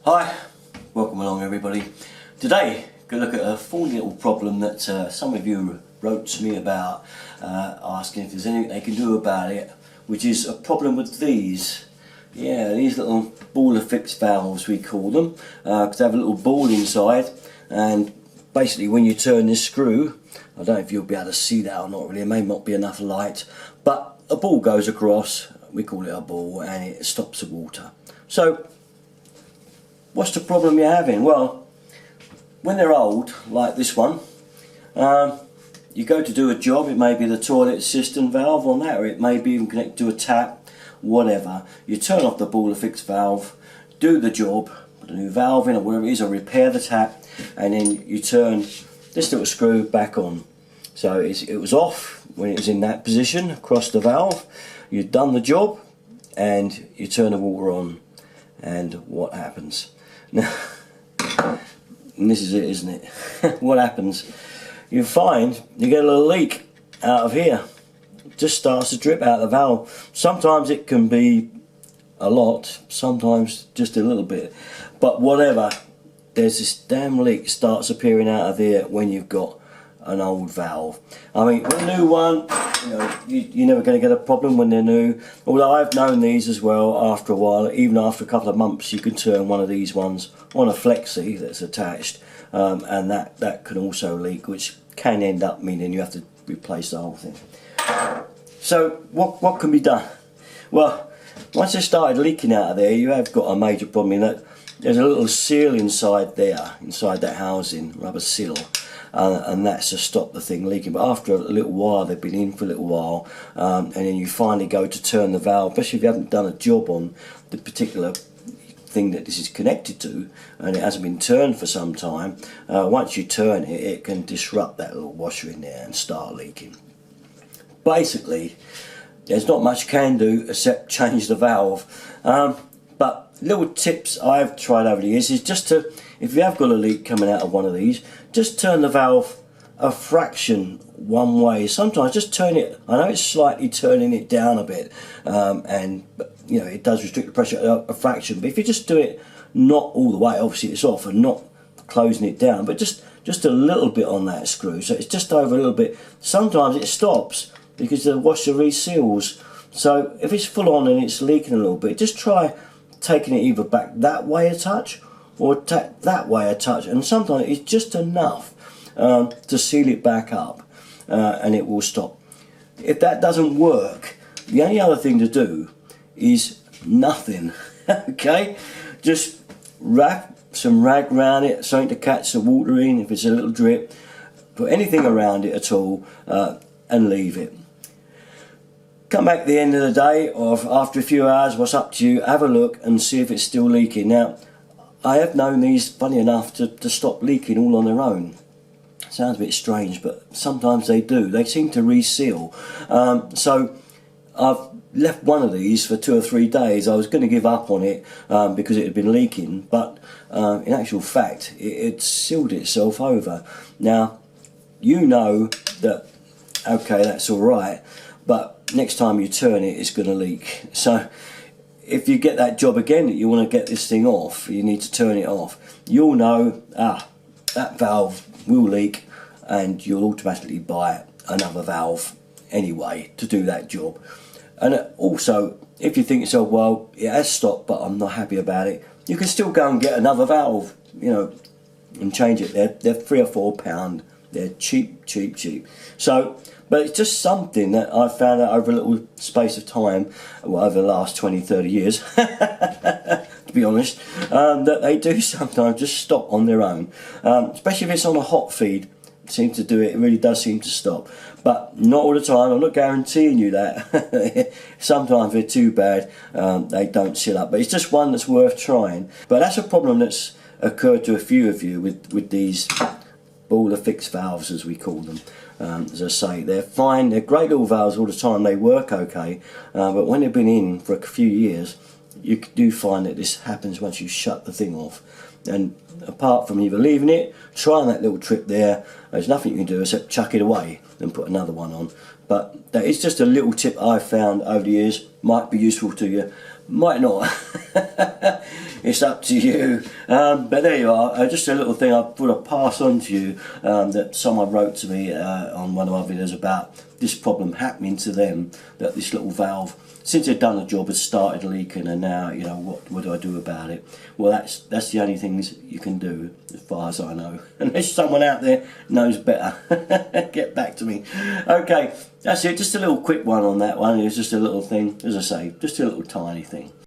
Hi, welcome along everybody. Today, going to look at a funny little problem that some of you wrote to me about, asking if there's anything they can do about it, which is a problem with these. Yeah, these little ballofix valves we call them, because they have a little ball inside, and basically when you turn this screw, I don't know if you'll be able to see that or not really, it may not be enough light, but a ball goes across, we call it a ball, and it stops the water. So what's the problem you're having? Well, when they're old, like this one, you go to do a job, it may be the toilet cistern valve on that, or it may be even connected to a tap, whatever. You turn off the ballofix valve, do the job, put a new valve in or whatever it is, or repair the tap, and then you turn this little screw back on. So it was off when it was in that position, across the valve. You've done the job, and you turn the water on, and what happens? Now, and this is it, isn't it? What happens? You find you get a little leak out of here. It just starts to drip out of the valve. Sometimes it can be a lot, sometimes just a little bit. But whatever, there's this damn leak starts appearing out of here when you've got an old valve. I mean, with a new one, you know, you're never going to get a problem when they're new. Although I've known these as well after a while, even after a couple of months, you can turn one of these ones on a flexi that's attached, and that can also leak, which can end up meaning you have to replace the whole thing. So what can be done? Well, once it started leaking out of there, you have got a major problem in that there's a little seal inside there, inside that housing, rubber seal. And that's to stop the thing leaking. But after a little while, they've been in for a little while, and then you finally go to turn the valve, especially if you haven't done a job on the particular thing that this is connected to, and it hasn't been turned for some time. Once you turn it, it can disrupt that little washer in there and start leaking. Basically, there's not much you can do except change the valve. But little tips I've tried over the years is just to, if you have got a leak coming out of one of these, just turn the valve a fraction one way. Sometimes just turn it, I know it's slightly turning it down a bit, and you know it does restrict the pressure a fraction, but if you just do it not all the way, obviously it's off, and not closing it down, but just a little bit on that screw, so it's just over a little bit. Sometimes it stops because the washer reseals, so if it's full on and it's leaking a little bit, just try taking it either back that way a touch or that way a touch, and sometimes it's just enough to seal it back up, and it will stop. If that doesn't work, the only other thing to do is nothing. Okay, just wrap some rag around it, something to catch the water in if it's a little drip, put anything around it at all, and leave it. Come back at the end of the day or after a few hours, what's up to you, have a look and see if it's still leaking. Now, I have known these, funny enough, to stop leaking all on their own. Sounds a bit strange, but sometimes they do. They seem to reseal. So I've left one of these for 2 or 3 days. I was going to give up on it because it had been leaking, but in actual fact, it sealed itself over. Now, you know that, okay, that's all right, but next time you turn it, it's going to leak. So if you get that job again that you want to get this thing off, you need to turn it off, you'll know, that valve will leak, and you'll automatically buy another valve anyway to do that job. And also, if you think to yourself, well, it has stopped but I'm not happy about it, you can still go and get another valve, you know, and change it. They're £3 or £4. They're cheap. So, but it's just something that I've found out over a little space of time, well, over the last 20-30 years, to be honest, that they do sometimes just stop on their own, especially if it's on a hot feed. It seems to do it. It really does seem to stop, but not all the time. I'm not guaranteeing you that. Sometimes they're too bad, they don't seal up, but it's just one that's worth trying. But that's a problem that's occurred to a few of you with these ballofix valves, as we call them. As I say, they're fine, they're great little valves all the time, they work okay, but when they've been in for a few years, you do find that this happens once you shut the thing off. And apart from either leaving it, trying that little trip there, there's nothing you can do except chuck it away and put another one on. But that is just a little tip I've found over the years, might be useful to you. might not. It's up to you. But there you are. Just a little thing I thought I'd pass on to you, that someone wrote to me on one of my videos about this problem happening to them, that this little valve, since they've done the job, has started leaking, and now, you know, what do I do about it? Well, that's the only things you can do, as far as I know. Unless someone out there knows better, get back to me. Okay, that's it. Just a little quick one on that one. It's just a little thing, as I say, just a little tiny thing.